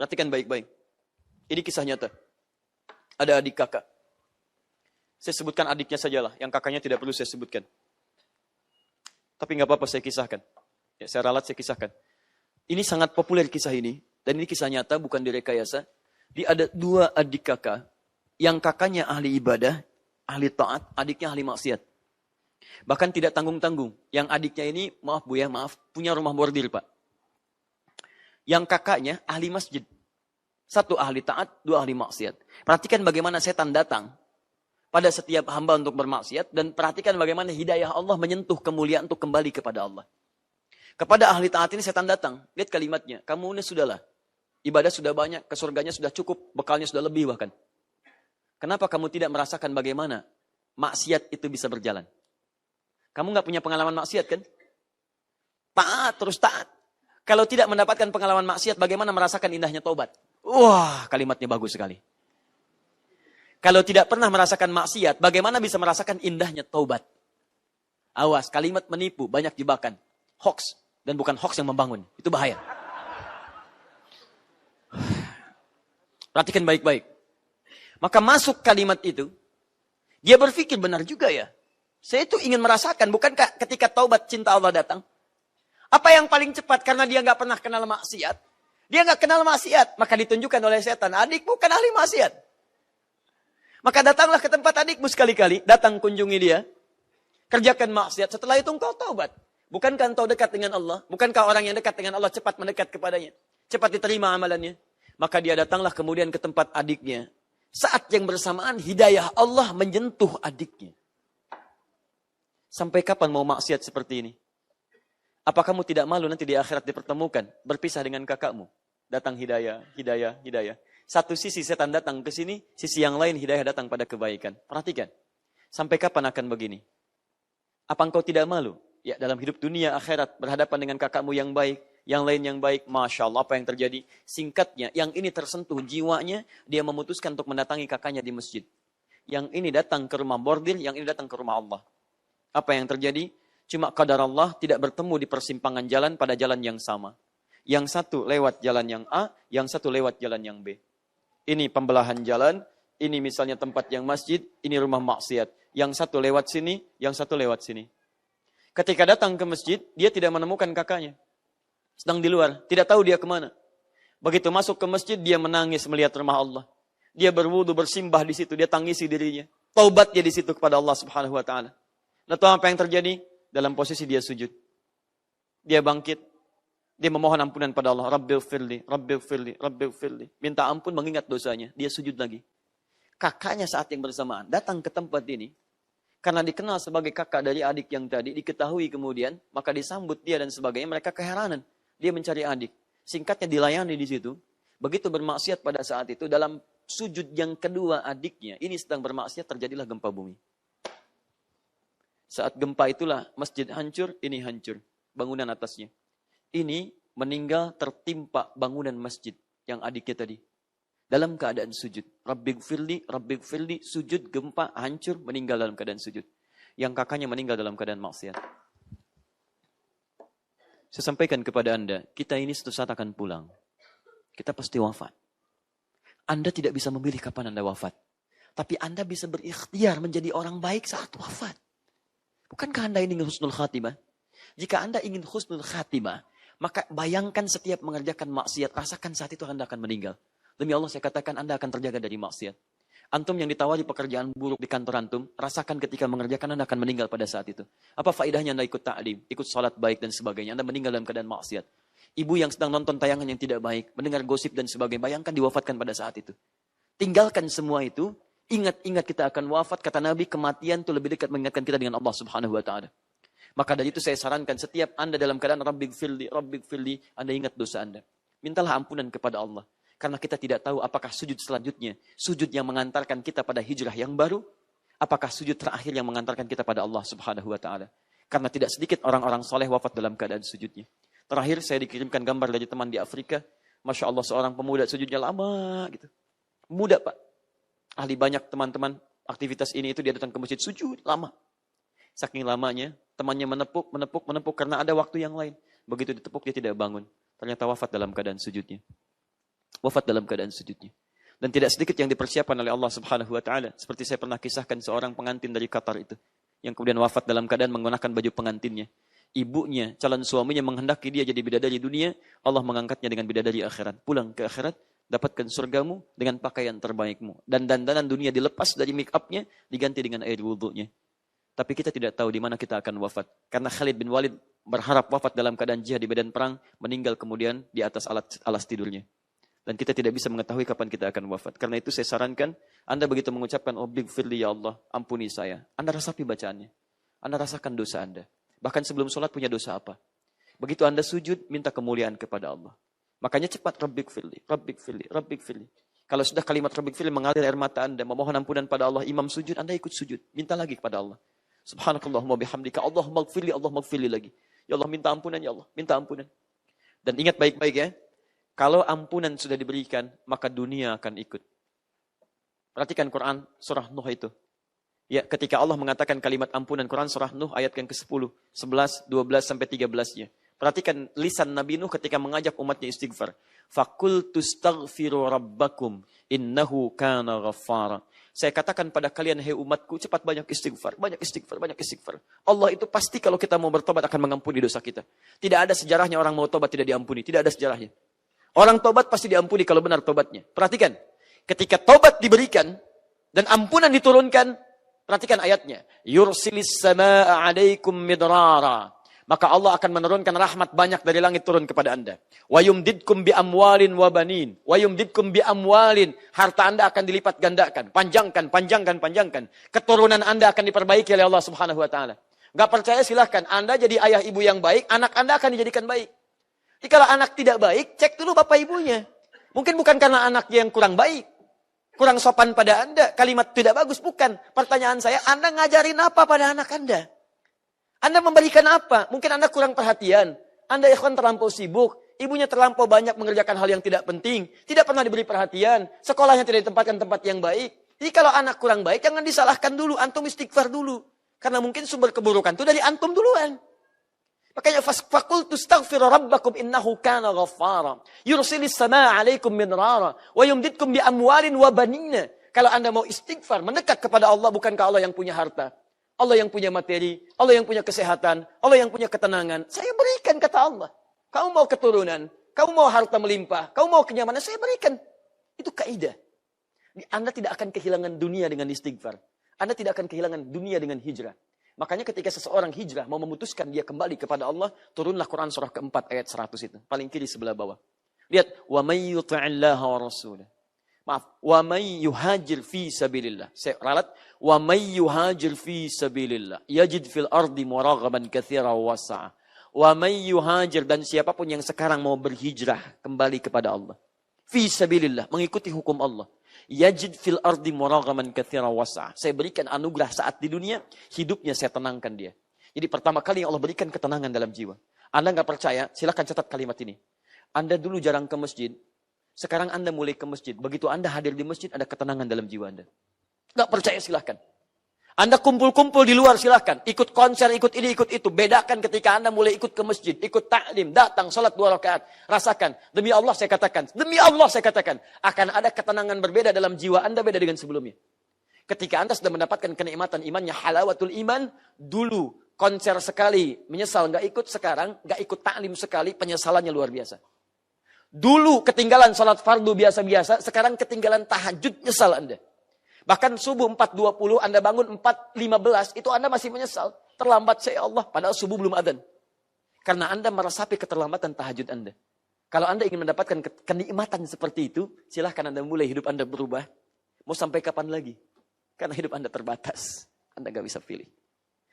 Perhatikan baik-baik. Ini kisah nyata. Ada adik kakak. Saya sebutkan adiknya sajalah, yang kakaknya tidak perlu saya sebutkan. Tapi nggak apa-apa saya kisahkan. Ya, saya ralat, saya kisahkan. Ini sangat populer kisah ini, dan ini kisah nyata, bukan direkayasa. Ada 2 adik kakak, yang kakaknya ahli ibadah, ahli taat, adiknya ahli maksiat. Bahkan tidak tanggung-tanggung. Yang adiknya ini, maaf Bu ya, maaf, punya rumah bordir Pak. Yang kakaknya ahli masjid. 1 ahli taat, 2 ahli maksiat. Perhatikan bagaimana setan datang pada setiap hamba untuk bermaksiat, dan perhatikan bagaimana hidayah Allah menyentuh kemuliaan untuk kembali kepada Allah. Kepada ahli taat ini setan datang. Lihat kalimatnya, kamu ini sudahlah. Ibadah sudah banyak, ke surganya sudah cukup, bekalnya sudah lebih bahkan. Kenapa kamu tidak merasakan bagaimana maksiat itu bisa berjalan? Kamu nggak punya pengalaman maksiat kan? Taat, terus taat. Kalau tidak mendapatkan pengalaman maksiat, bagaimana merasakan indahnya taubat? Wah, kalimatnya bagus sekali. Kalau tidak pernah merasakan maksiat, bagaimana bisa merasakan indahnya taubat? Awas, kalimat menipu, banyak jebakan. Hoax, dan bukan hoax yang membangun. Itu bahaya. Perhatikan baik-baik. Maka masuk kalimat itu, dia berpikir benar juga ya. Saya itu ingin merasakan, bukankah ketika taubat cinta Allah datang? Apa yang paling cepat karena dia nggak pernah kenal maksiat? Dia nggak kenal maksiat, maka ditunjukkan oleh setan. Adik bukan ahli maksiat. Maka datanglah ke tempat adikmu sekali-kali, datang kunjungi dia. Kerjakan maksiat, setelah itu engkau taubat. Bukankah engkau dekat dengan Allah? Bukankah orang yang dekat dengan Allah cepat mendekat kepadanya? Cepat diterima amalannya? Maka dia datanglah kemudian ke tempat adiknya. Saat yang bersamaan hidayah Allah menyentuh adiknya. Sampai kapan mau maksiat seperti ini? Apa kamu tidak malu nanti di akhirat dipertemukan, berpisah dengan kakakmu? Datang hidayah, hidayah, hidayah. Satu sisi setan datang ke sini, sisi yang lain hidayah datang pada kebaikan. Perhatikan. Sampai kapan akan begini? Apa engkau tidak malu? Ya, dalam hidup dunia akhirat berhadapan dengan kakakmu yang baik, yang lain yang baik. Masya Allah, apa yang terjadi? Singkatnya, yang ini tersentuh jiwanya, dia memutuskan untuk mendatangi kakaknya di masjid. Yang ini datang ke rumah bordir, yang ini datang ke rumah Allah. Apa yang terjadi? Cuma qadar Allah tidak bertemu di persimpangan jalan pada jalan yang sama. Yang satu lewat jalan yang A, yang satu lewat jalan yang B. Ini pembelahan jalan, ini misalnya tempat yang masjid, ini rumah maksiat. Yang satu lewat sini, yang satu lewat sini. Ketika datang ke masjid, dia tidak menemukan kakaknya. Sedang di luar, tidak tahu dia kemana. Begitu masuk ke masjid, dia menangis melihat rumah Allah. Dia berwudu, bersimbah di situ, dia tangisi dirinya. Taubat dia di situ kepada Allah Subhanahu wa taala. Lalu apa yang terjadi? Dalam posisi dia sujud. Dia bangkit. Dia memohon ampunan pada Allah. Rabbighfirli, Rabbighfirli, Rabbighfirli. Minta ampun mengingat dosanya. Dia sujud lagi. Kakaknya saat yang bersamaan datang ke tempat ini. Karena dikenal sebagai kakak dari adik yang tadi. Diketahui kemudian. Maka disambut dia dan sebagainya. Mereka keheranan. Dia mencari adik. Singkatnya dilayani di situ. Begitu bermaksiat pada saat itu. Dalam sujud yang kedua adiknya. Ini sedang bermaksiat, terjadilah gempa bumi. Saat gempa itulah masjid hancur, ini hancur. Bangunan atasnya. Ini meninggal tertimpa bangunan masjid yang adiknya tadi. Dalam keadaan sujud. Rabbighfirli, Rabbighfirli, sujud, gempa, hancur, meninggal dalam keadaan sujud. Yang kakaknya meninggal dalam keadaan maksiat. Saya sampaikan kepada Anda, kita ini suatu saat akan pulang. Kita pasti wafat. Anda tidak bisa memilih kapan Anda wafat. Tapi Anda bisa berikhtiar menjadi orang baik saat wafat. Bukankah Anda ingin husnul khatimah? Jika Anda ingin husnul khatimah, maka bayangkan setiap mengerjakan maksiat, rasakan saat itu Anda akan meninggal. Demi Allah saya katakan Anda akan terjaga dari maksiat. Antum yang ditawari pekerjaan buruk di kantor antum, rasakan ketika mengerjakan Anda akan meninggal pada saat itu. Apa faedahnya Anda ikut ta'lim, ikut salat baik dan sebagainya, Anda meninggal dalam keadaan maksiat. Ibu yang sedang nonton tayangan yang tidak baik, mendengar gosip dan sebagainya, bayangkan diwafatkan pada saat itu. Tinggalkan semua itu. Ingat-ingat kita akan wafat, kata Nabi, kematian itu lebih dekat mengingatkan kita dengan Allah Subhanahu wa taala. Maka dari itu saya sarankan setiap Anda dalam keadaan Rabbighfirli, Rabbighfirli, Anda ingat dosa Anda. Mintalah ampunan kepada Allah. Karena kita tidak tahu apakah sujud selanjutnya, sujud yang mengantarkan kita pada hijrah yang baru, apakah sujud terakhir yang mengantarkan kita pada Allah Subhanahu wa taala. Karena tidak sedikit orang-orang soleh wafat dalam keadaan sujudnya. Terakhir saya dikirimkan gambar dari teman di Afrika, Masya Allah seorang pemuda sujudnya lama gitu. Muda Pak. Ahli banyak teman-teman aktivitas ini itu dia datang ke masjid sujud lama. Saking lamanya temannya menepuk karena ada waktu yang lain. Begitu ditepuk dia tidak bangun. Ternyata wafat dalam keadaan sujudnya. wafat dalam keadaan sujudnya. Dan tidak sedikit yang dipersiapkan oleh Allah Subhanahu wa taala. Seperti saya pernah kisahkan seorang pengantin dari Qatar itu yang kemudian wafat dalam keadaan menggunakan baju pengantinnya. Ibunya, calon suaminya menghendaki dia jadi bidadari dunia, Allah mengangkatnya dengan bidadari akhirat. Pulang ke akhirat, dapatkan surgamu dengan pakaian terbaikmu. Dan dandanan dunia dilepas dari make up-nya, diganti dengan air wudhunya. Tapi kita tidak tahu di mana kita akan wafat. Karena Khalid bin Walid berharap wafat dalam keadaan jihad di medan perang, meninggal kemudian di atas alas tidurnya. Dan kita tidak bisa mengetahui kapan kita akan wafat. Karena itu saya sarankan, Anda begitu mengucapkan, Oblighfirli ya Allah, ampuni saya. Anda rasapi bacaannya. Anda rasakan dosa Anda. Bahkan sebelum sholat punya dosa apa. Begitu Anda sujud, minta kemuliaan kepada Allah. Makanya cepat, Rabbighfirli, Rabbighfirli, Rabbighfirli. Kalau sudah kalimat Rabbighfirli mengalir air mata Anda, memohon ampunan pada Allah, imam sujud, Anda ikut sujud. Minta lagi kepada Allah. Subhanakallahumma bihamdika, Allahumma gfirli lagi. Ya Allah, minta ampunan, ya Allah, minta ampunan. Dan ingat baik-baik ya, kalau ampunan sudah diberikan, maka dunia akan ikut. Perhatikan Quran surah Nuh itu. Ya, ketika Allah mengatakan kalimat ampunan, Quran surah Nuh ayat yang ke-10, 11, 12 sampai 13-nya. Perhatikan lisan Nabi Nuh ketika mengajak umatnya istighfar. Faqultu astaghfiru rabbakum innahu kana ghaffara. Saya katakan pada kalian, hai umatku, cepat banyak istighfar, banyak istighfar, banyak istighfar. Allah itu pasti kalau kita mau bertobat akan mengampuni dosa kita. Tidak ada sejarahnya orang mau tobat tidak diampuni, tidak ada sejarahnya. Orang tobat pasti diampuni kalau benar tobatnya. Perhatikan, ketika tobat diberikan dan ampunan diturunkan, perhatikan ayatnya. Yursilis samaa'a 'alaikum midrara. Maka Allah akan menurunkan rahmat banyak dari langit turun kepada Anda. Wa yumdidkum bi amwalin wa banin. Wa yumdidkum bi amwalin. Harta Anda akan dilipat gandakan. Panjangkan, panjangkan, panjangkan. Keturunan Anda akan diperbaiki oleh Allah Subhanahu wa taala. Enggak percaya silahkan. Anda jadi ayah ibu yang baik, anak Anda akan dijadikan baik. Jadi kalau anak tidak baik, cek dulu bapak ibunya. Mungkin bukan karena anaknya yang kurang baik. Kurang sopan pada Anda. Kalimat tidak bagus, bukan. Pertanyaan saya, Anda ngajarin apa pada anak Anda? Anda memberikan apa? Mungkin Anda kurang perhatian. Anda ikhwan terlampau sibuk. Ibunya terlampau banyak mengerjakan hal yang tidak penting. Tidak pernah diberi perhatian. Sekolahnya tidak ditempatkan tempat yang baik. Jadi kalau anak kurang baik, jangan disalahkan dulu. Antum istighfar dulu. Karena mungkin sumber keburukan itu dari antum duluan. Makanya faqultu astaghfiru rabbakum innahu kana ghaffara. Yursilis samaa'a 'alaikum midrara wa yumdidkum bi amwalin wa banina. Kalau Anda mau istighfar, mendekat kepada Allah, bukankah Allah yang punya harta? Allah yang punya materi, Allah yang punya kesehatan, Allah yang punya ketenangan. Saya berikan, kata Allah. Kamu mau keturunan, kamu mau harta melimpah, kamu mau kenyamanan, saya berikan. Itu kaidah. Anda tidak akan kehilangan dunia dengan istighfar. Anda tidak akan kehilangan dunia dengan hijrah. Makanya ketika seseorang hijrah mau memutuskan dia kembali kepada Allah, turunlah Quran surah keempat ayat 100 itu. Paling kiri sebelah bawah. Lihat, wa may yuti'illaha wa rasulah. Maaf, wa may yuhajir fi sabilillah. Saya ralat, wa may yuhajir fi sabilillah yajid fil ardi muraghaban katsira wa wasa'a. Wa may yuhajir, dan siapapun yang sekarang mau berhijrah kembali kepada Allah. Fi sabilillah, mengikuti hukum Allah. Yajid fil ardi muraghaban katsira wa wasa'a. Saya berikan anugerah saat di dunia, hidupnya saya tenangkan dia. Jadi pertama kali yang Allah berikan ketenangan dalam jiwa. Anda enggak percaya, silakan catat kalimat ini. Anda dulu jarang ke masjid. Sekarang Anda mulai ke masjid. Begitu Anda hadir di masjid, ada ketenangan dalam jiwa Anda. Nggak percaya, silahkan. Anda kumpul-kumpul di luar, silahkan. Ikut konser, ikut ini, ikut itu. Bedakan ketika Anda mulai ikut ke masjid. Ikut ta'lim, datang, salat 2 rakaat. Rasakan. Demi Allah saya katakan. Demi Allah saya katakan. Akan ada ketenangan berbeda dalam jiwa Anda, beda dengan sebelumnya. Ketika Anda sudah mendapatkan kenikmatan imannya, halawatul iman, dulu konser sekali, menyesal nggak ikut, sekarang nggak ikut ta'lim sekali, penyesalannya luar biasa. Dulu ketinggalan sholat fardu biasa-biasa, sekarang ketinggalan tahajud, nyesal Anda. Bahkan subuh 4.20, Anda bangun 4.15, itu Anda masih menyesal. Terlambat saya Allah, padahal subuh belum adzan. Karena Anda meresapi keterlambatan tahajud Anda. Kalau Anda ingin mendapatkan kenikmatan seperti itu, silahkan Anda mulai hidup Anda berubah. Mau sampai kapan lagi? Karena hidup Anda terbatas. Anda gak bisa pilih.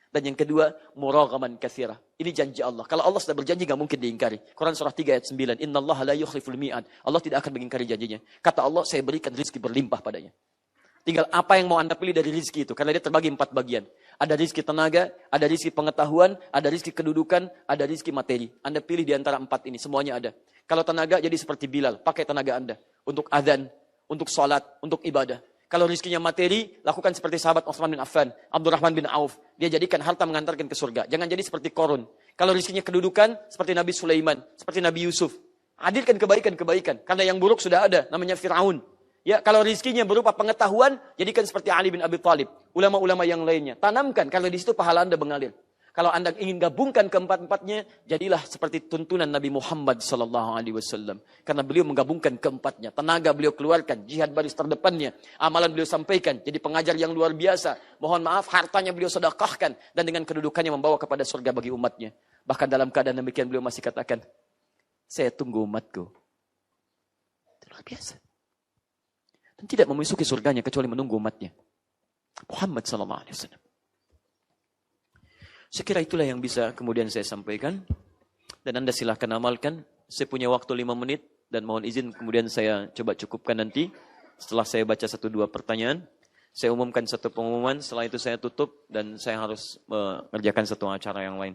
Dan yang kedua, muraghaman katsira. Ini janji Allah. Kalau Allah sudah berjanji, gak mungkin diingkari. Quran surah 3 ayat 9. Innallaha la yukhliful mi'ad. Allah tidak akan mengingkari janjinya. Kata Allah, saya berikan rizki berlimpah padanya. Tinggal apa yang mau Anda pilih dari rizki itu. Karena dia terbagi 4 bagian. Ada rizki tenaga, ada rizki pengetahuan, ada rizki kedudukan, ada rizki materi. Anda pilih di antara 4 ini. Semuanya ada. Kalau tenaga, jadi seperti Bilal. Pakai tenaga Anda. Untuk adzan, untuk sholat, untuk ibadah. Kalau rizkinya materi, lakukan seperti sahabat Utsman bin Affan, Abdurrahman bin Auf. Dia jadikan harta mengantarkan ke surga. Jangan jadi seperti Korun. Kalau rizkinya kedudukan, seperti Nabi Sulaiman, seperti Nabi Yusuf. Hadirkan kebaikan-kebaikan. Karena yang buruk sudah ada, namanya Fir'aun. Ya, kalau rizkinya berupa pengetahuan, jadikan seperti Ali bin Abi Thalib. Ulama-ulama yang lainnya. Tanamkan, kalau di situ pahala Anda mengalir. Kalau Anda ingin gabungkan keempat-empatnya, jadilah seperti tuntunan Nabi Muhammad SAW. Karena beliau menggabungkan keempatnya. Tenaga beliau keluarkan, jihad baris terdepannya. Amalan beliau sampaikan, jadi pengajar yang luar biasa. Mohon maaf, hartanya beliau sedekahkan. Dan dengan kedudukannya membawa kepada surga bagi umatnya. Bahkan dalam keadaan demikian beliau masih katakan, saya tunggu umatku. Itu luar biasa. Dan tidak memasuki surganya kecuali menunggu umatnya. Muhammad SAW. Saya kira itulah yang bisa kemudian saya sampaikan. Dan Anda silahkan amalkan. Saya punya waktu 5 menit. Dan mohon izin kemudian saya coba cukupkan nanti. Setelah saya baca 1-2 pertanyaan. Saya umumkan satu pengumuman. Setelah itu saya tutup. Dan saya harus mengerjakan satu acara yang lain.